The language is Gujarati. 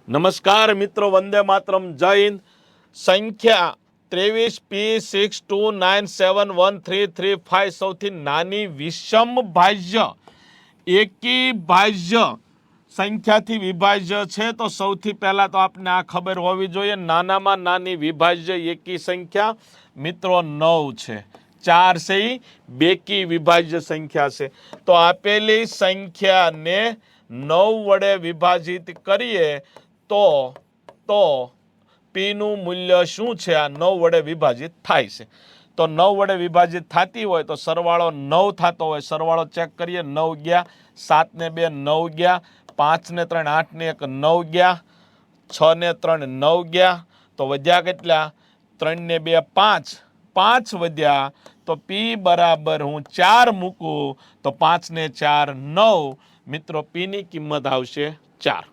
નમસ્કાર મિત્રો, વંદે માતરમ, જય હિન્દ. સંખ્યા 23P62971335 સૌથી નાની વિષમ ભાજ્ય એકી ભાજ્ય સંખ્યાથી વિભાજ્ય છે. તો સૌથી પહેલા તો આપને આ ખબર હોવી જોઈએ, નાનામાં નાની વિભાજ્ય એકી સંખ્યા મિત્રો 9 છે. 4 છે એ બેકી વિભાજ્ય સંખ્યા છે. તો આપેલી સંખ્યાને 9 વડે વિભાજિત કરીએ તો P નું મૂલ્ય શું છે? આ 9 વડે વિભાજિત થાય છે. તો 9 વડે વિભાજિત થતી હોય તો સરવાળો 9 થતો હોય. સરવાળો ચેક કરીએ. 9 ગયા, 7 ને 2 9 ગયા, 5 ને 3 8 ને 1 9 ગયા, 6 ને 3 9 ગયા. તો વધ્યા કેટલા? 3 ને 2 5, 5 વધ્યા. તો P બરાબર હું 4 મૂકું તો 5 ને 4 9. મિત્રો P ની કિંમત આવશે 4.